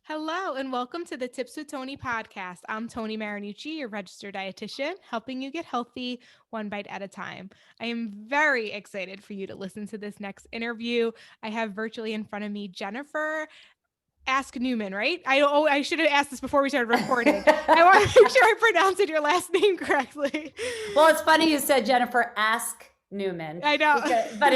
Hello, and welcome to the Tips with Tony podcast. I'm Tony Marinucci, your registered dietitian, helping you get healthy one bite at a time. I am very excited for you to listen to this next interview. I have virtually in front of me Jennifer Aks-Neuman, right? I should have asked this before we started recording. I want to make sure I pronounced your last name correctly. Well, it's funny you said Jennifer Aks-Neuman. I know. But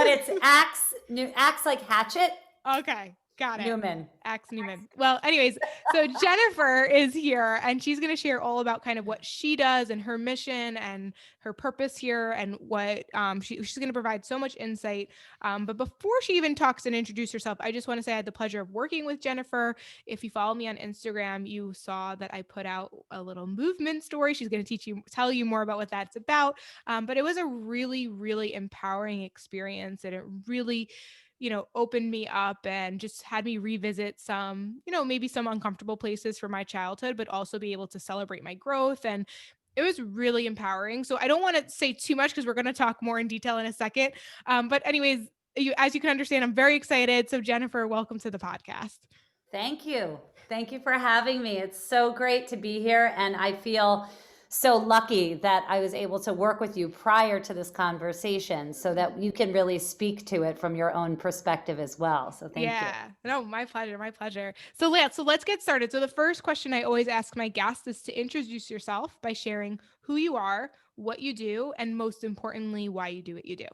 it's Axe like hatchet. Okay. Got it. Newman. Aks-Neuman. Well, anyways, so Jennifer is here and she's going to share all about kind of what she does and her mission and her purpose here and what she's going to provide so much insight. But before she even talks and introduce herself, I just want to say I had the pleasure of working with Jennifer. If you follow me on Instagram, you saw that I put out a little movement story. She's going to tell you more about what that's about. But it was a really, really empowering experience, and it really opened me up and just had me revisit some, maybe some uncomfortable places from my childhood, but also be able to celebrate my growth. And it was really empowering. So I don't want to say too much because we're going to talk more in detail in a second. But anyways, as you can understand, I'm very excited. So Jennifer, welcome to the podcast. Thank you. Thank you for having me. It's so great to be here. And I feel so lucky that I was able to work with you prior to this conversation so that you can really speak to it from your own perspective as well. So thank you. Yeah, no, my pleasure, my pleasure. So let's get started. So the first question I always ask my guests is to introduce yourself by sharing who you are, what you do, and most importantly, why you do what you do.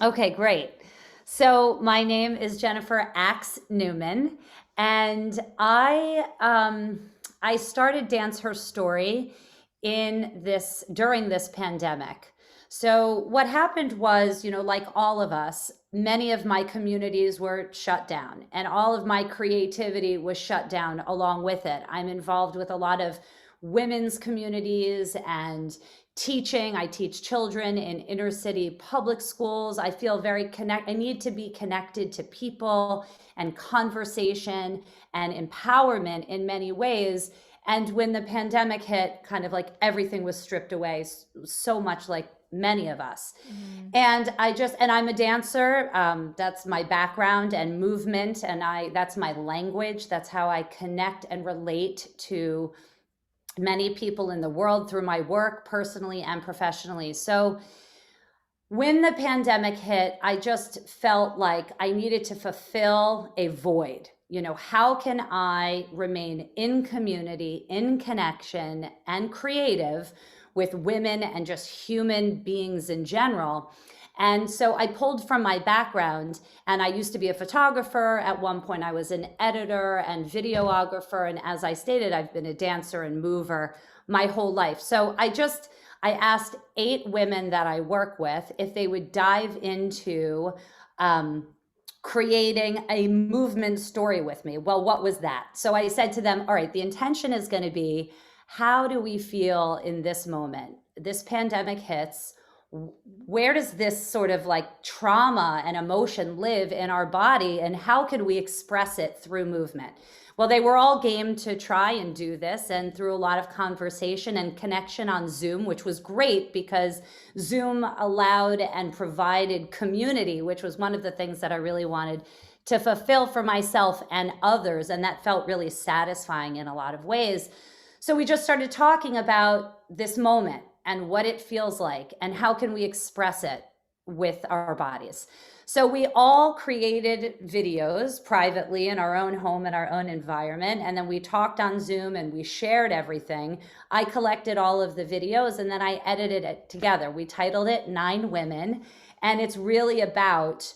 Okay, great. So my name is Jennifer Aks-Neuman, and I started Dance Her Story during this pandemic. So what happened was, like all of us, many of my communities were shut down and all of my creativity was shut down along with it. I'm involved with a lot of women's communities and teaching. I teach children in inner city public schools. I feel I need to be connected to people and conversation and empowerment in many ways. And when the pandemic hit, kind of like everything was stripped away, so much like many of us. Mm-hmm. And I'm a dancer. That's my background and movement. And that's my language. That's how I connect and relate to many people in the world through my work, personally and professionally. So when the pandemic hit, I just felt like I needed to fulfill a void. How can I remain in community, in connection, and creative with women and just human beings in general? And so I pulled from my background, and I used to be a photographer. At one point, I was an editor and videographer. And as I stated, I've been a dancer and mover my whole life. So I asked 8 women that I work with if they would dive into creating a movement story with me. Well, what was that? So I said to them, all right, the intention is going to be, how do we feel in this moment? This pandemic hits. Where does this sort of like trauma and emotion live in our body, and how can we express it through movement? Well, they were all game to try and do this, and through a lot of conversation and connection on Zoom, which was great because Zoom allowed and provided community, which was one of the things that I really wanted to fulfill for myself and others. And that felt really satisfying in a lot of ways. So we just started talking about this moment and what it feels like and how can we express it with our bodies. So we all created videos privately in our own home, in our own environment. And then we talked on Zoom and we shared everything. I collected all of the videos and then I edited it together. We titled it 9 Women. And it's really about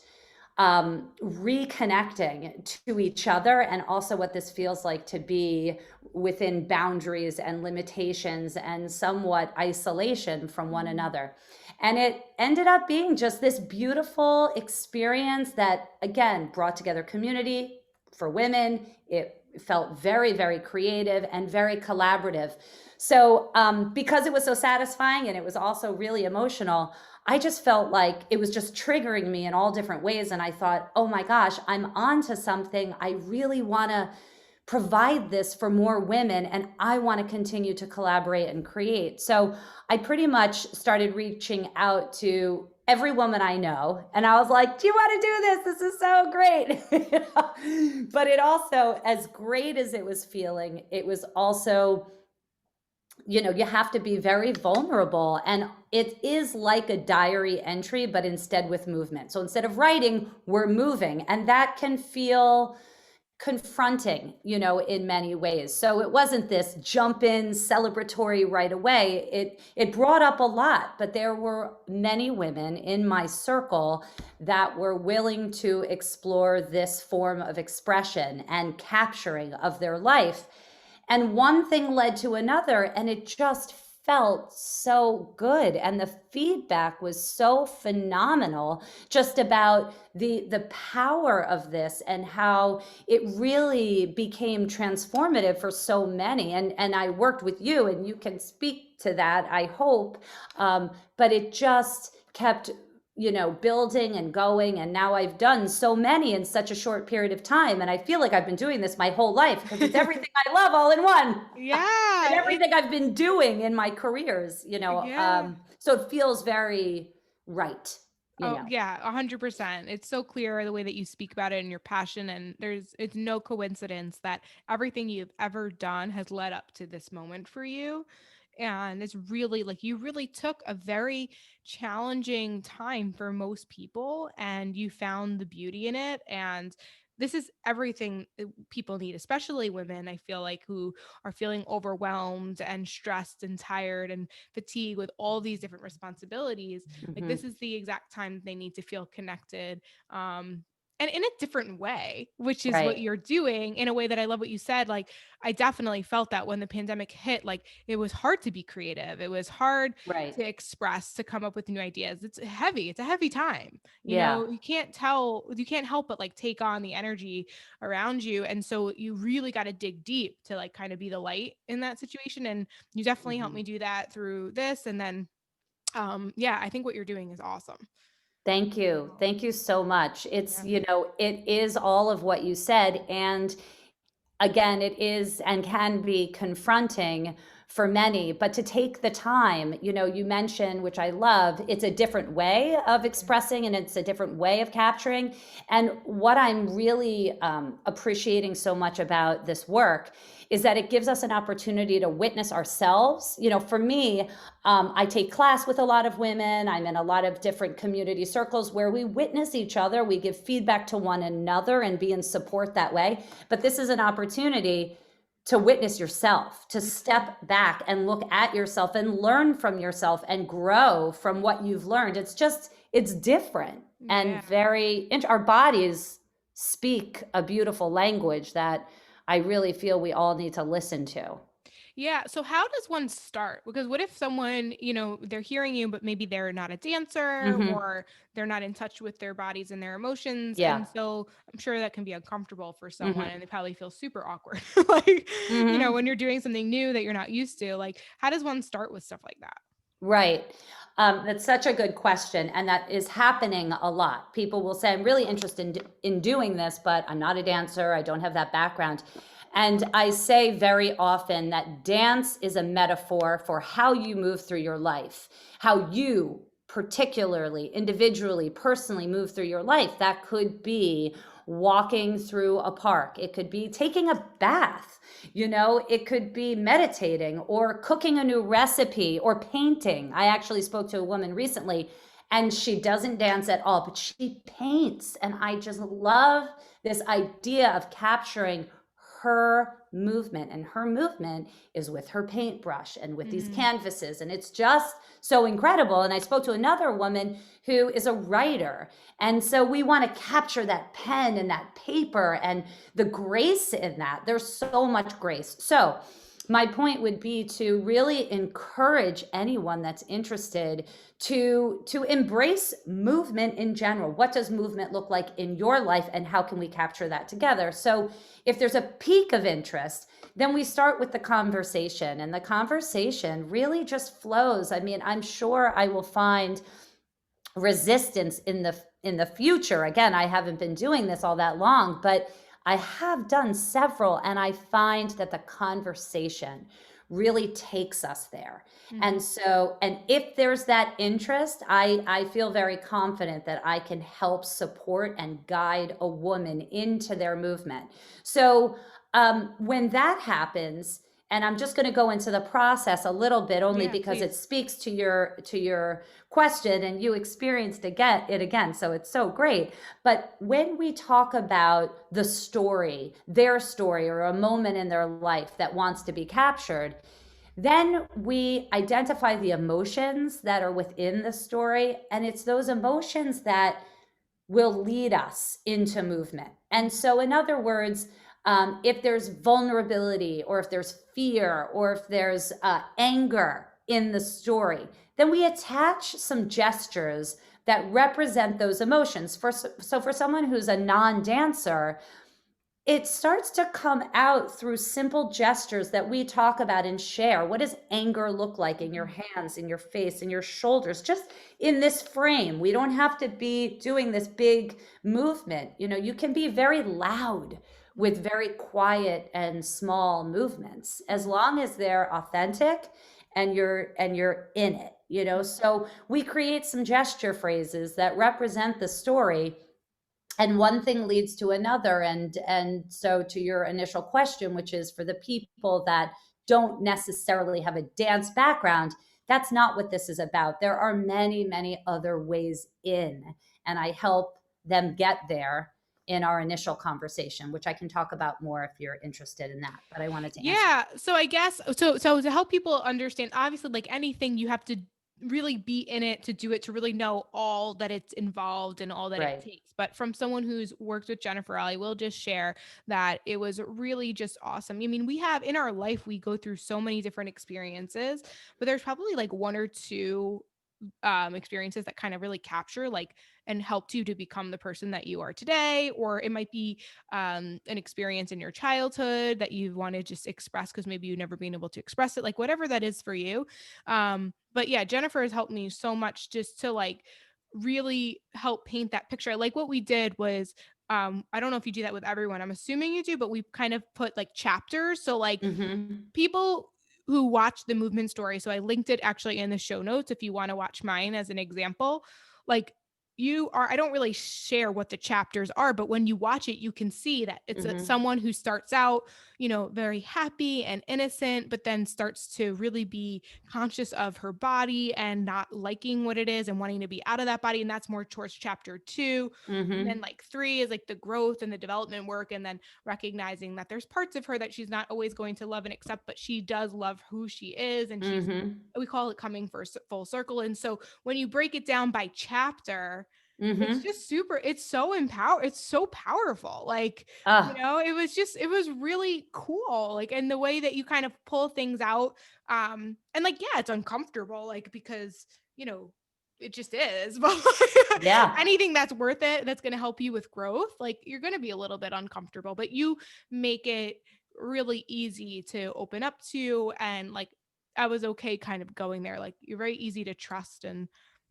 reconnecting to each other and also what this feels like to be within boundaries and limitations and somewhat isolation from one another. And it ended up being just this beautiful experience that, again, brought together community for women. It felt very, very creative and very collaborative. So because it was so satisfying and it was also really emotional, I just felt like it was just triggering me in all different ways. And I thought, oh my gosh, I'm onto something. I really want to provide this for more women, and I want to continue to collaborate and create. So I pretty much started reaching out to every woman I know, and I was like, do you want to do this? This is so great. But it also, as great as it was feeling, it was also, you know, you have to be very vulnerable, and it is like a diary entry, but instead with movement. So instead of writing, we're moving, and that can feel confronting, you know, in many ways. So it wasn't this jump in celebratory right away. It brought up a lot, but there were many women in my circle that were willing to explore this form of expression and capturing of their life. And one thing led to another, and it just felt so good. And the feedback was so phenomenal just about the power of this and how it really became transformative for so many. And I worked with you, and you can speak to that, I hope. But it just kept, you know, building and going. And now I've done so many in such a short period of time. And I feel like I've been doing this my whole life because it's everything I love all in one. Yeah. And everything I've been doing in my careers, you know. Yeah. So it feels very right. You know. Yeah, 100%. It's so clear the way that you speak about it and your passion. And it's no coincidence that everything you've ever done has led up to this moment for you. And it's really like you really took a very challenging time for most people and you found the beauty in it. And this is everything people need, especially women, I feel like, who are feeling overwhelmed and stressed and tired and fatigued with all these different responsibilities. Like, this is the exact time they need to feel connected. And in a different way, which is what Right. you're doing in a way that I love what you said. Like, I definitely felt that when the pandemic hit, like, it was hard to be creative. It was hard Right. to express, to come up with new ideas. It's heavy. It's a heavy time. You Yeah. know, you can't help but like take on the energy around you. And so you really got to dig deep to like kind of be the light in that situation. And you definitely helped Mhm. me do that through this. And then, yeah, I think what you're doing is awesome. Thank you. Thank you so much. It's, Yeah. you know, it is all of what you said. And again, it is and can be confronting for many, but to take the time, you know, you mentioned, which I love, it's a different way of expressing and it's a different way of capturing. And what I'm really appreciating so much about this work is that it gives us an opportunity to witness ourselves. You know, for me, I take class with a lot of women. I'm in a lot of different community circles where we witness each other. We give feedback to one another and be in support that way. But this is an opportunity to witness yourself, to step back and look at yourself and learn from yourself and grow from what you've learned. It's just, it's different and Yeah. very, our bodies speak a beautiful language that I really feel we all need to listen to. Yeah. So how does one start? Because what if someone, you know, they're hearing you, but maybe they're not a dancer Hmm. or they're not in touch with their bodies and their emotions. Yeah. And so I'm sure that can be uncomfortable for someone Hmm. and they probably feel super awkward. Like, you know, Hmm. when you're doing something new that you're not used to, like, how does one start with stuff like that? Right. That's such a good question. And that is happening a lot. People will say, I'm really interested in doing this, but I'm not a dancer. I don't have that background. And I say very often that dance is a metaphor for how you move through your life, how you particularly, individually, personally move through your life. That could be walking through a park. It could be taking a bath. You know, it could be meditating or cooking a new recipe or painting. I actually spoke to a woman recently and she doesn't dance at all, but she paints. And I just love this idea of capturing her movement. And her movement is with her paintbrush and with these Mhm. canvases. And it's just so incredible. And I spoke to another woman who is a writer. And so we want to capture that pen and that paper and the grace in that. There's so much grace. So my point would be to really encourage anyone that's interested to embrace movement in general. What does movement look like in your life and how can we capture that together? So if there's a peak of interest, then we start with the conversation, and the conversation really just flows. I mean, I'm sure I will find resistance in the future. Again, I haven't been doing this all that long, but I have done several, and I find that the conversation really takes us there. Mhm. And so, and if there's that interest, I feel very confident that I can help support and guide a woman into their movement. So when that happens, and I'm just going to go into the process a little bit only Yeah, because it please. speaks to your question, and you experienced it again, so it's so great. But when we talk about the story, their story, or a moment in their life that wants to be captured, then we identify the emotions that are within the story, and it's those emotions that will lead us into movement. And Mhm. so, in other words, if there's vulnerability, or if there's fear, or if there's anger in the story, then we attach some gestures that represent those emotions. So, for someone who's a non dancer, it starts to come out through simple gestures that we talk about and share. What does anger look like in your Mhm. hands, in your face, in your shoulders, just in this frame? We don't have to be doing this big movement. You can be very loud with very quiet and small movements, as Mhm. long as they're authentic and you're in it. Mhm. So we create some gesture phrases that represent the story, and one thing leads to another. And so, to your initial question, which is for the people that don't necessarily have a dance background, that's not what this is about. There are many, many other ways in, and I help them get there in our initial conversation, which I can talk about more if you're interested in that, but I wanted to answer. Yeah, so I guess so to help people understand, obviously, like anything, you have to really be in it to do it, to really know all that it's involved and all that it Right. takes. But from someone who's worked with Jennifer, I will just share that it was really just awesome. I mean, we have in our life, we go through so many different experiences, but there's probably like one or two experiences that kind of really capture like and helped you to become the person that you are today, or it might be an experience in your childhood that you want to just express because maybe you've never been able to express it, like whatever that is for you. But yeah, Jennifer has helped me so much just to like really help paint that picture. Like what we did was I don't know if you do that with everyone, I'm assuming you do, but we kind of put like chapters, so like Mm-hmm. people who watch the movement story, so I linked it actually in the show notes if you want to watch mine as an example. Like I don't really share what the chapters are, but when you watch it, you can see that it's Mm-hmm. someone who starts out, very happy and innocent, but then starts to really be conscious of her body and not liking what it is and wanting to be out of that body. And that's more towards chapter two. And then Mm-hmm. like three is like the growth and the development work. And then recognizing that there's parts of her that she's not always going to love and accept, but she does love who she is. And Mm-hmm. we call it coming for full circle. And so when you break it down by chapter, it's Mm-hmm. just it's so powerful. Like, Ah, it was really cool. Like, and the way that you kind of pull things out. And like, yeah, it's uncomfortable, like, because, you know, it just is. But yeah. anything that's worth it, that's going to help you with growth, like, you're going to be a little bit uncomfortable, but you make it really easy to open up to. And like, I was okay kind of going there. Like, you're very easy to trust. And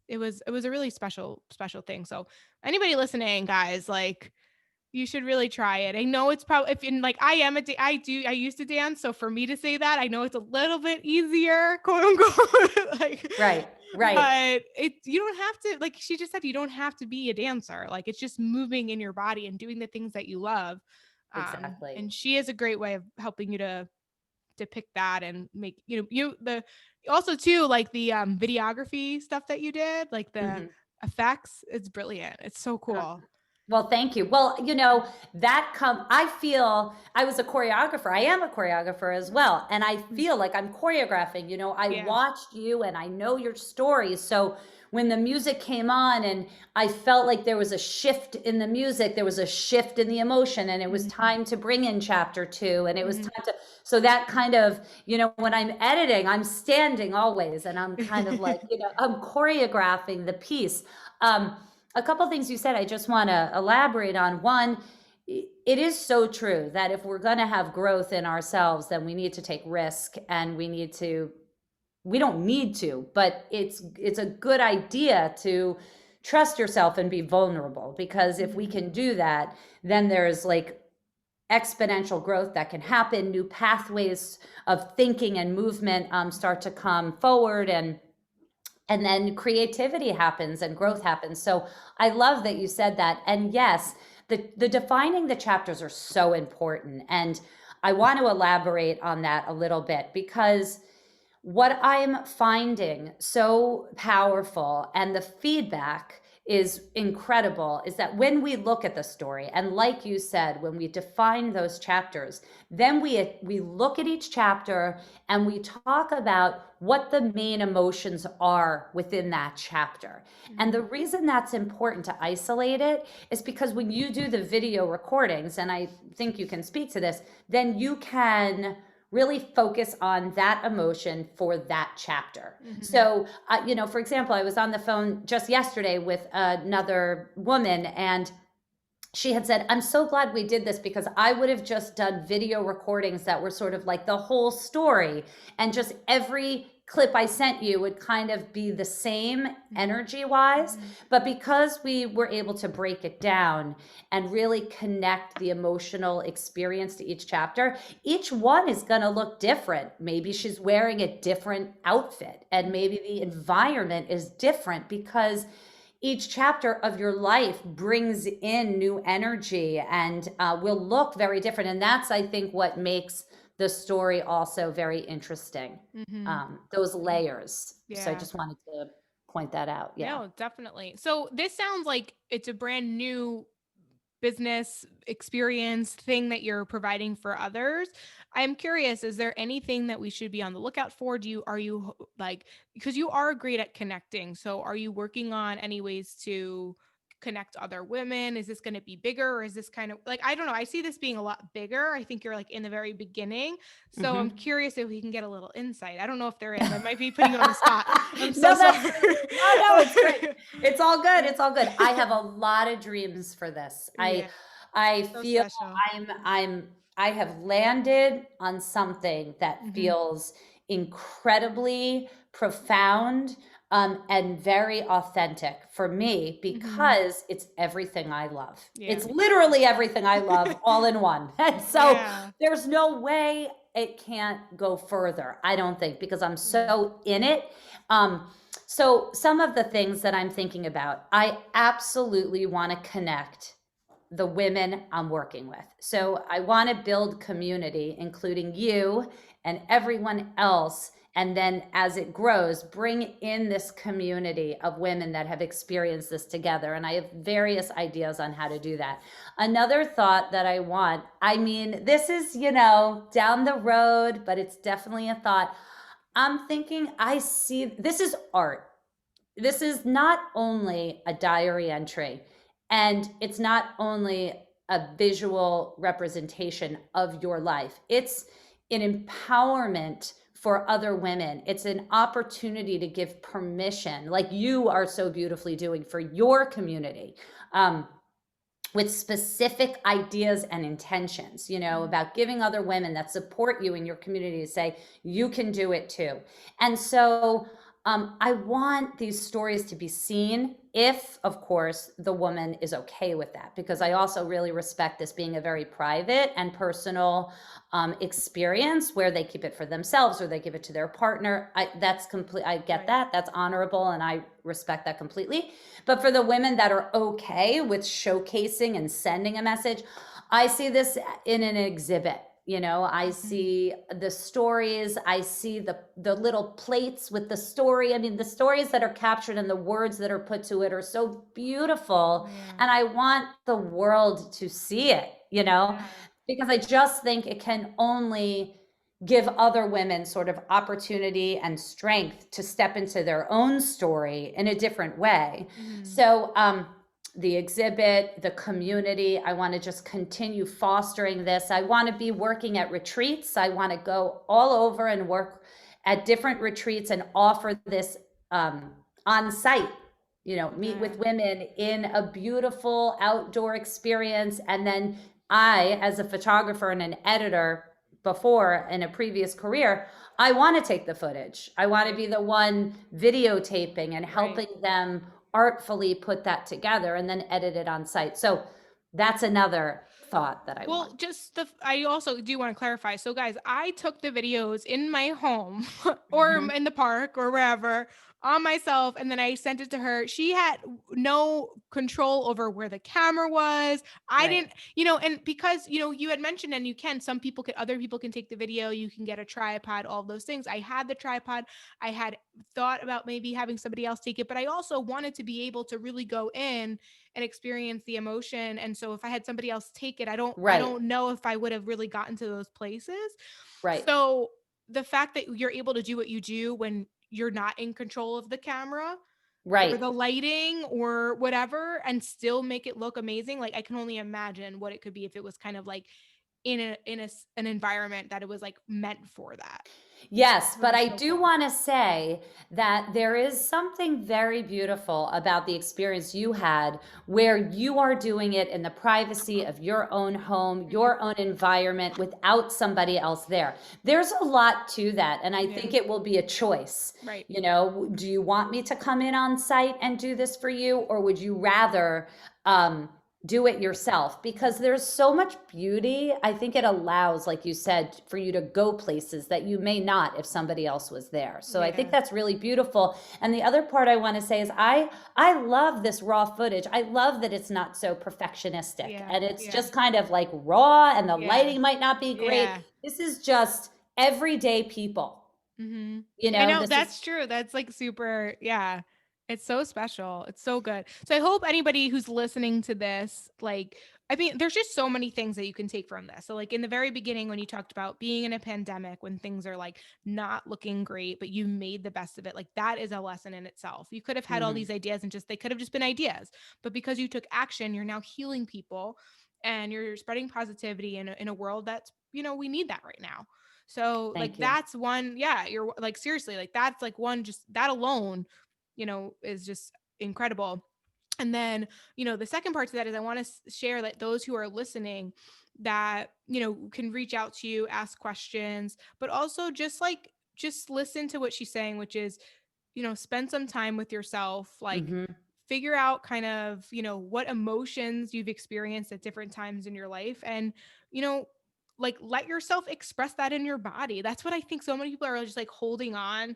it was a really special thing. So anybody listening, guys, like, you should really try it. I know it's probably, if in like, I used to dance, so for me to say that, I know it's a little bit easier, quote unquote, like, Right. Right. but you don't have to, like she just said, you don't have to be a dancer. Like, it's just moving in your body and doing the things that you love. Exactly. And she is a great way of helping you to pick that and make, the also too, like the videography stuff that you did, like the Mhm. effects, it's brilliant. It's so Uh, cool. well, thank you. Well, I feel I was a choreographer. I am a choreographer as well. And I Mm. feel like I'm choreographing. I Yeah. watched you and I know your stories. So when the music came on and I felt like there was a shift in the music, there was a shift in the emotion, and it was Mhm. time to bring in chapter two. And it was Mhm. time to, so that kind of, when I'm editing, I'm standing always and I'm kind of like, I'm choreographing the piece. Um, a couple things you said I just want to elaborate on. One, it is so true that if we're going to have growth in ourselves, then we need to take risk, and we don't need to, but it's a good idea to trust yourself and be vulnerable, because if we Mhm. can do that, then there's like exponential growth that can happen, new pathways of thinking and movement start to come forward, and then creativity happens and growth happens. So I love that you said that. And yes, the defining the chapters are so important. And I want to elaborate on that a little bit, because what I'm finding so powerful, and the feedback is incredible, is that when we look at the story, and like you said, when we define those chapters, then we look at each chapter and we talk about what the main emotions are within that chapter. And the reason that's important to isolate it is because when you do the video recordings, and I think you can speak to this, then you can really focus on that emotion for that chapter. So, for example, I was on the phone just yesterday with another woman, and she had said, I'm so glad we did this, because I would have just done video recordings that were sort of like the whole story, and just every clip I sent you would kind of be the same energy wise. But because we were able to break it down and really connect the emotional experience to each chapter, each one is going to look different. Maybe she's wearing a different outfit, and maybe the environment is different, because each chapter of your life brings in new energy and will look very different. And that's, I think, what makes the story also very interesting. Those layers. Yeah. So I just wanted to point that out. Yeah. No, definitely. So this sounds like it's a brand new business experience thing that you're providing for others. I'm curious, is there anything that we should be on the lookout for? Are you like, because you are great at connecting, so are you working on any ways to connect other women? Is this going to be bigger, or is this kind of like, I don't know, I see this being a lot bigger. I think you're like in the very beginning. So I'm curious if we can get a little insight. I don't know if there is. I might be putting you on the spot. I'm so sorry. No, it's great. It's all good. It's all good. I have a lot of dreams for this. Yeah. I So feel special. I have landed on something that feels incredibly profound, and very authentic for me, because it's everything I love. Yeah. It's literally everything I love all in one. And so there's no way it can't go further, I don't think, because I'm so in it. So some of the things that I'm thinking about, I absolutely want to connect the women I'm working with. So I want to build community, including you and everyone else. And then as it grows, bring in this community of women that have experienced this together. And I have various ideas on how to do that. Another thought that I want, I mean, this is, down the road, but it's definitely a thought. I'm thinking, this is art. This is not only a diary entry, and it's not only a visual representation of your life. It's an empowerment for other women. It's an opportunity to give permission, like you are so beautifully doing for your community, with specific ideas and intentions, about giving other women that support you in your community to say, you can do it too. And so I want these stories to be seen, if, of course, the woman is okay with that, because I also really respect this being a very private and personal experience where they keep it for themselves or they give it to their partner. I get that. That's honorable, and I respect that completely. But for the women that are okay with showcasing and sending a message, I see this in an exhibit. I see the stories, I see the little plates with the story. I mean, the stories that are captured and the words that are put to it are so beautiful. And I want the world to see it, because I just think it can only give other women sort of opportunity and strength to step into their own story in a different way. So, the exhibit, the community, I want to just continue fostering this. I want to be working at retreats. I want to go all over and work at different retreats and offer this on site, meet with women in a beautiful outdoor experience. And then I, as a photographer and an editor before in a previous career, I want to take the footage. I want to be the one videotaping and helping them artfully put that together and then edit it on site. So that's another thought that I want. Well, I also do want to clarify. So, guys, I took the videos in my home or Mhm. in the park or wherever on myself, and then I sent it to her. She had no control over where the camera was. I Right. didn't, and because, you had mentioned, and other people can take the video, you can get a tripod, all those things. I had the tripod. I had thought about maybe having somebody else take it, but I also wanted to be able to really go in and experience the emotion. And so if I had somebody else take it, I Right. don't know if I would have really gotten to those places. Right. So the fact that you're able to do what you do when you're not in control of the camera or Right. the lighting or whatever and still make it look amazing, like I can only imagine what it could be if it was kind of like an environment that it was like meant for that. Yes, It would but be I so do cool. want to say that there is something very beautiful about the experience you had where you are doing it in the privacy of your own home, Mhm. your own environment without somebody else there. There's a lot to that, and I Yeah. think it will be a choice. Right. You know, do you want me to come in on site and do this for you, or would you rather do it yourself? Because there's so much beauty. I think it allows, like you said, for you to go places that you may not if somebody else was there. So I think Yeah. that's really beautiful. And the other part I want to say is I love this raw footage. I love that it's not so perfectionistic Yeah. and it's Yeah. just kind of like raw, and the Yeah. lighting might not be great. Yeah. This is just everyday people. Mm-hmm. You I know, know this is that's true. That's like super. Yeah. It's so special. It's so good. So I hope anybody who's listening to this, like, I mean, there's just so many things that you can take from this. So, like, in the very beginning, when you talked about being in a pandemic, when things are like not looking great, but you made the best of it, like, that is a lesson in itself. You could have had all mhm, these ideas and they could have just been ideas, but because you took action, you're now healing people and you're spreading positivity in a world that's, we need that right now. So like thank you. that's one, yeah, you're like seriously, like that's like one, just that alone, is just incredible. And then, the second part to that is I want to share that those who are listening that, can reach out to you, ask questions, but also just listen to what she's saying, which is, spend some time with yourself, like Mhm, figure out kind of, what emotions you've experienced at different times in your life and, you know, like let yourself express that in your body. That's what I think so many people are just like holding on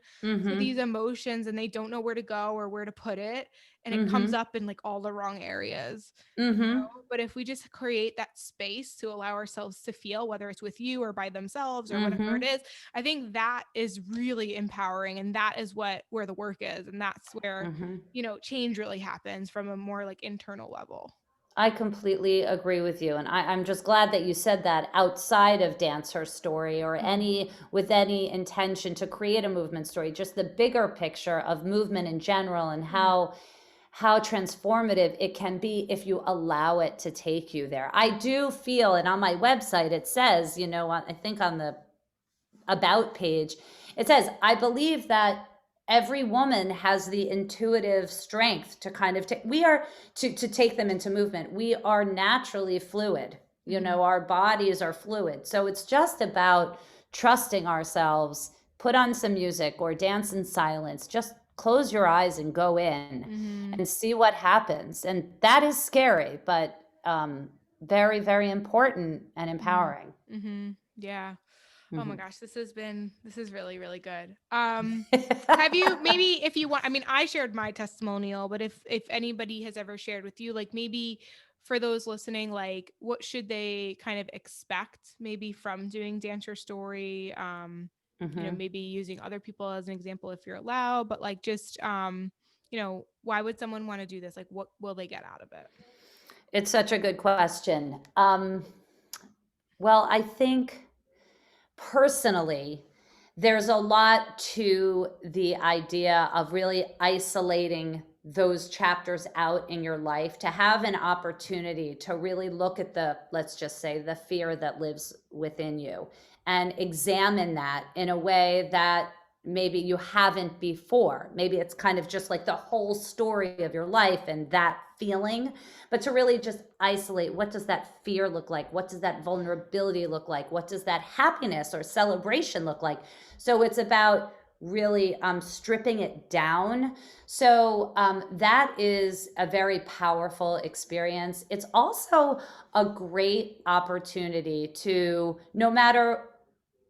to these mhm, emotions and they don't know where to go or where to put it. And it comes mhm, up in like all the wrong areas. mhm, But if we just create that space to allow ourselves to feel, whether it's with you or by themselves or whatever it mhm, is, I think that is really empowering. And that is where the work is. And that's where, mhm. change really happens from a more like internal level. I completely agree with you. And I'm just glad that you said that outside of Dance Her Story or Mhm. any with any intention to create a movement story, just the bigger picture of movement in general and Mhm. how transformative it can be if you allow it to take you there. I do feel, and on my website it says, I think on the about page, it says, I believe that every woman has the intuitive strength to kind of take, we are to take them into movement. We are naturally fluid. Mhm. Our bodies are fluid. So it's just about trusting ourselves, put on some music or dance in silence, just close your eyes and go in Mhm. and see what happens. And that is scary, but very, very important and Mhm. empowering. Mhm. Yeah. Oh my Mhm. gosh, this is really, really good. Have you, maybe if you want, I mean, I shared my testimonial, but if anybody has ever shared with you, like maybe for those listening, like what should they kind of expect maybe from doing Dance Your Story? Mhm. Maybe using other people as an example if you're allowed, but like just why would someone want to do this? Like what will they get out of it? It's such a good question. Well, I think personally, there's a lot to the idea of really isolating those chapters out in your life to have an opportunity to really look at let's just say, the fear that lives within you and examine that in a way that maybe you haven't before. Maybe it's kind of just like the whole story of your life and that feeling, but to really just isolate, what does that fear look like? What does that vulnerability look like? What does that happiness or celebration look like? So it's about really stripping it down. So that is a very powerful experience. It's also a great opportunity to, no matter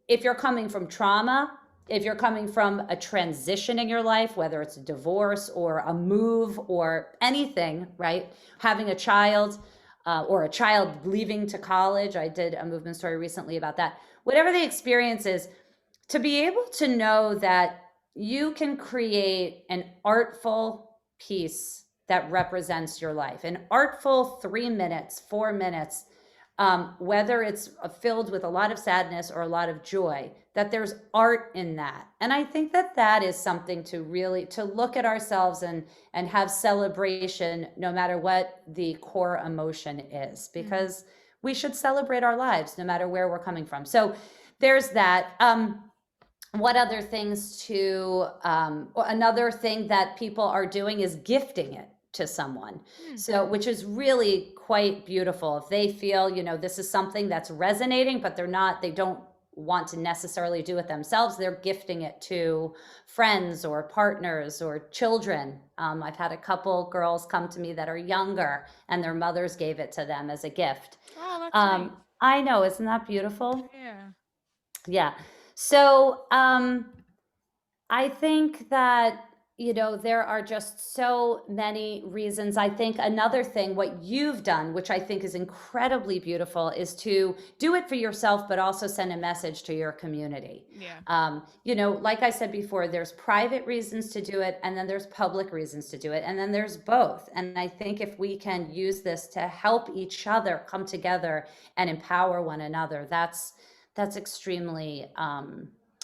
if you're coming from trauma, if you're coming from a transition in your life, whether it's a divorce or a move or anything, right? Having a child or a child leaving to college. I did a movement story recently about that. Whatever the experience is, to be able to know that you can create an artful piece that represents your life, an artful 3 minutes, 4 minutes, whether it's filled with a lot of sadness or a lot of joy, that there's art in that. And I think that that is something to really to look at ourselves and have celebration, no matter what the core emotion is, because we should celebrate our lives no matter where we're coming from. So there's that. What other things to another thing that people are doing is gifting it to someone. So which is really quite beautiful. If they feel, this is something that's resonating, but they don't want to necessarily do it themselves, they're gifting it to friends or partners or children. I've had a couple girls come to me that are younger and their mothers gave it to them as a gift. Oh, that's nice. I know, isn't that beautiful? Yeah. Yeah. So I think that, there are just so many reasons. I think another thing, what you've done, which I think is incredibly beautiful, is to do it for yourself, but also send a message to your community. Yeah. Like I said before, there's private reasons to do it, and then there's public reasons to do it, and then there's both. And I think if we can use this to help each other come together and empower one another, that's extremely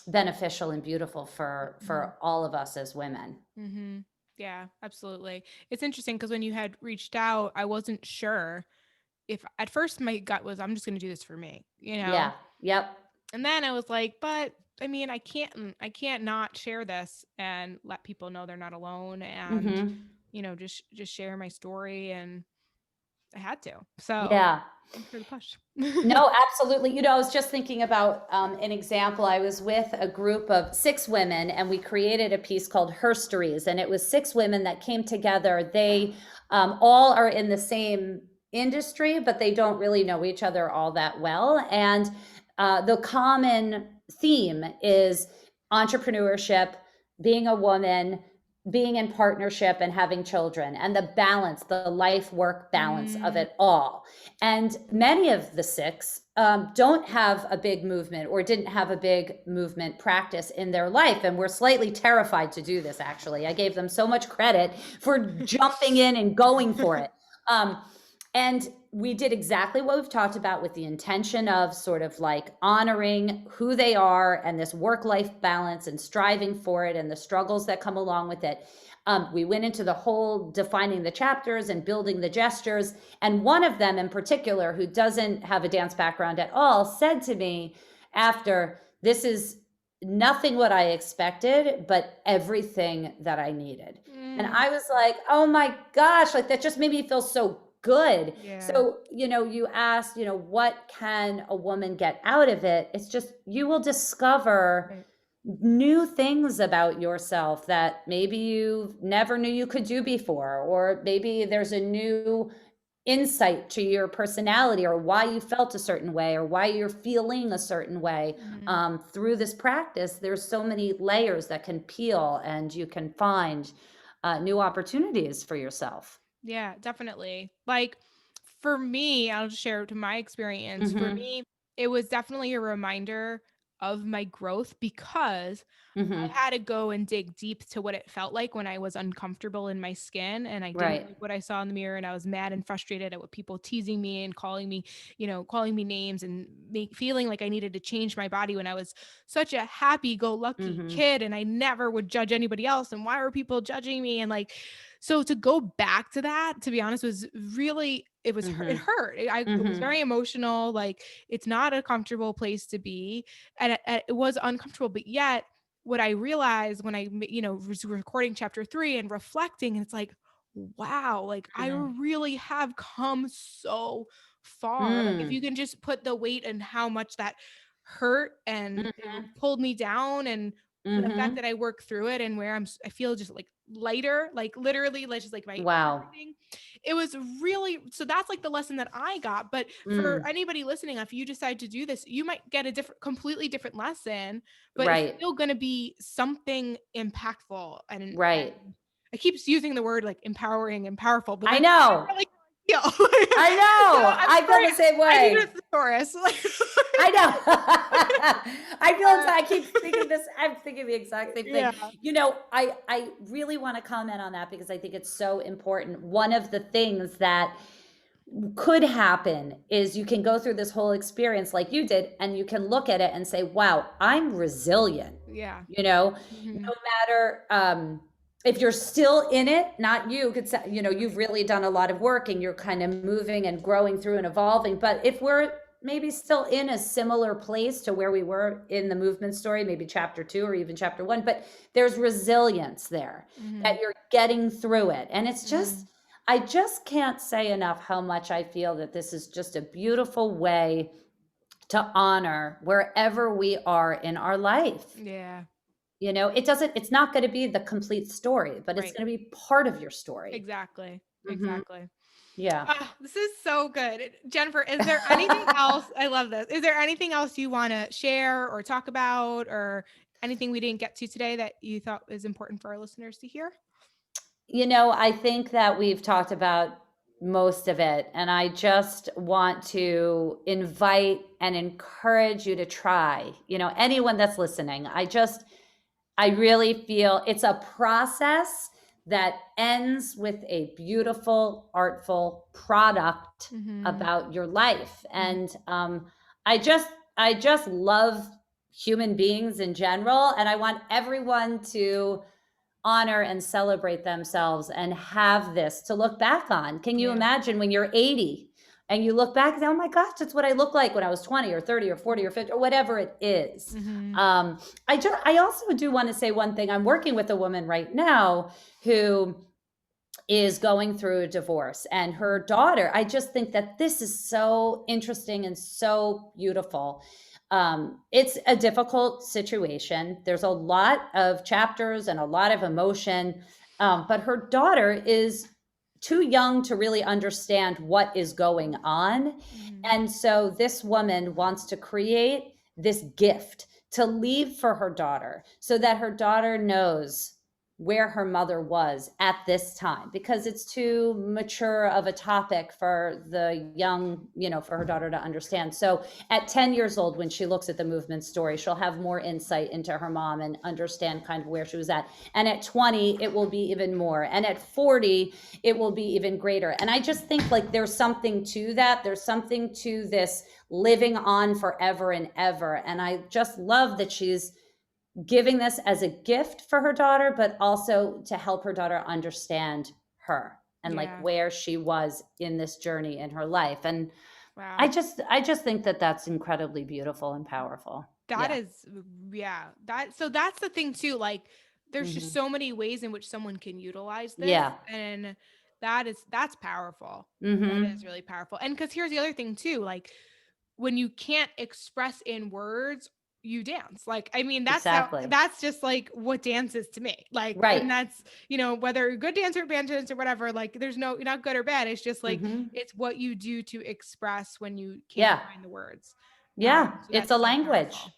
beneficial and beautiful for all of us as women. Mm-hmm. Yeah, absolutely. It's interesting because when you had reached out, I wasn't sure if at first my gut was, I'm just going to do this for me, Yeah. Yep. And then I was like, but I mean, I can't not share this and let people know they're not alone and, just share my story. And I had to. So Yeah. thanks for the push. No, absolutely. I was just thinking about an example. I was with a group of 6 women, and we created a piece called Herstories, and it was 6 women that came together. They all are in the same industry, but they don't really know each other all that well. And the common theme is entrepreneurship, being a woman, being in partnership, and having children, and the balance, the life work balance of it all. And many of the 6 don't have a big movement or didn't have a big movement practice in their life. And we're slightly terrified to do this, actually. I gave them so much credit for jumping in and going for it. And we did exactly what we've talked about, with the intention of sort of like honoring who they are and this work-life balance and striving for it and the struggles that come along with it. We went into the whole defining the chapters and building the gestures. And one of them in particular, who doesn't have a dance background at all, said to me after, "This is nothing what I expected, but everything that I needed." And I was like, oh my gosh, like that just made me feel so good. Yeah. So, you asked, what can a woman get out of it? It's just, you will discover Right. new things about yourself that maybe you never knew you could do before, or maybe there's a new insight to your personality, or why you felt a certain way, or why you're feeling a certain way. Through this practice, there's so many layers that can peel, and you can find new opportunities for yourself. Yeah, definitely. Like for me, I'll just share to my experience. For Mm-hmm. me, it was definitely a reminder of my growth because I Mm-hmm. had to go and dig deep to what it felt like when I was uncomfortable in my skin and I didn't Right. like what I saw in the mirror and I was mad and frustrated at what people teasing me and calling me names and feeling like I needed to change my body when I was such a happy-go-lucky Mm-hmm. kid and I never would judge anybody else and why were people judging me and like so to go back to that, to be honest, was really it Mm-hmm. hurt. It was Mm-hmm. very emotional. Like it's not a comfortable place to be, and it was uncomfortable. But yet, what I realized when I was recording chapter 3 and reflecting, and it's like, wow, like I Mm-hmm. really have come so far. Like if Mm-hmm. you can just put the weight and how much that hurt and pulled me down and the fact Mhm. that I work through it and where I feel just like lighter, like literally, like just like my Wow. everything. It was really, so that's like the lesson that I got. But for Mm. anybody listening, if you decide to do this, you might get a completely different lesson, but it's Right. still going to be something impactful. And Right. I keep using the word like empowering and powerful, but I that's know. not really how I feel. I So know. I'm I feel sorry. the same I need a way. thesaurus. I know. I feel Uh, I keep thinking this. I'm thinking the exact same thing. yeah. I really want to comment on that because I think it's so important. One of the things that could happen is you can go through this whole experience like you did, and you can look at it and say, wow, I'm resilient. Yeah. No Mhm. matter if you're still in it, not you could say, you've really done a lot of work and you're kind of moving and growing through and evolving. But if we're maybe still in a similar place to where we were in the movement story, maybe chapter 2 or even chapter 1, but there's resilience there that Mhm. you're getting through it. And it's just, Mhm. I just can't say enough how much I feel that this is just a beautiful way to honor wherever we are in our life. Yeah. It's not going to be the complete story, but it's Right. going to be part of your story. Exactly. Hmm. Exactly. Yeah. Ah, this is so good. Jennifer, is there anything else? I love this. Is there anything else you want to share or talk about, or anything we didn't get to today that you thought was important for our listeners to hear? I think that we've talked about most of it, and I just want to invite and encourage you to try. Anyone that's listening, I really feel it's a process that ends with a beautiful, artful product Mhm. about your life. Mhm. And I just love human beings in general, and I want everyone to honor and celebrate themselves and have this to look back on. Can you Yeah. imagine when you're 80 and you look back and say, oh my gosh, that's what I look like when I was 20 or 30 or 40 or 50 or whatever it is. Mhm. Um, I also do want to say one thing. I'm working with a woman right now who is going through a divorce, and her daughter, I just think that this is so interesting and so beautiful. It's a difficult situation. There's a lot of chapters and a lot of emotion, but her daughter is too young to really understand what is going on. Mhm. And so this woman wants to create this gift to leave for her daughter so that her daughter knows where her mother was at this time, because it's too mature of a topic for the young, for her daughter to understand. So at 10 years old, when she looks at the movement story, she'll have more insight into her mom and understand kind of where she was at. And at 20, it will be even more. And at 40, it will be even greater. And I just think like there's something to that. There's something to this living on forever and ever. And I just love that she's giving this as a gift for her daughter, but also to help her daughter understand her and like Yeah. where she was in this journey in her life. And I Wow. just I just think that that's incredibly beautiful and powerful. That Yeah. is, yeah. That's the thing too. Like, there's just Hmm. so many ways in which someone can utilize this, Yeah. and that's powerful. That is Hmm. really powerful. And because here's the other thing too, like when you can't express in words, you dance. Like, I mean, Exactly. that's just like what dance is to me. Like, Right. and that's, whether you're good dancer, bad dancer, whatever, like there's no, you're not good or bad. It's just like, Hmm. it's what you do to express when you can't Yeah. find the words. Yeah. So It's a that's so language. powerful.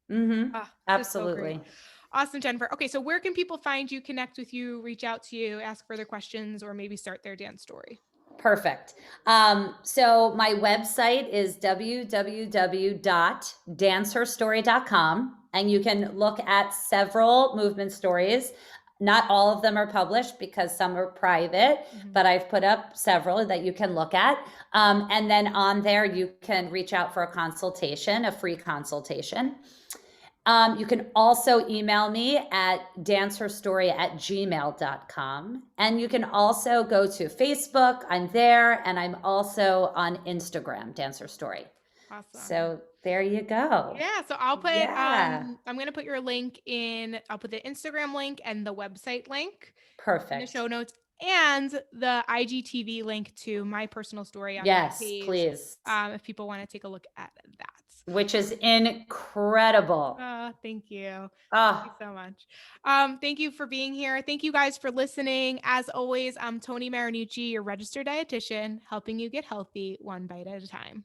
Hmm. Ah, this is so great. Absolutely. Awesome, Jennifer. Okay, so where can people find you, connect with you, reach out to you, ask further questions, or maybe start their dance story? Perfect. So my website is www.danceherstory.com, and you can look at several movement stories. Not all of them are published because some are private, Mhm. but I've put up several that you can look at. And then on there, you can reach out for a consultation, a free consultation. You can also email me at danceherstory@gmail.com. And you can also go to Facebook. I'm there. And I'm also on Instagram, Dance Her Story. Awesome. So there you go. Yeah, so I'll put Yeah. I'm gonna put your link in. I'll put the Instagram link and the website link in the Perfect. show notes, and the IGTV link to my personal story on my Yes, page, please. if people want to take a look at that. which is incredible. Thank you. Thank you Ah, so much. Thank you for being here. Thank you guys for listening. As always, I'm Tony Marinucci, your registered dietitian, helping you get healthy one bite at a time.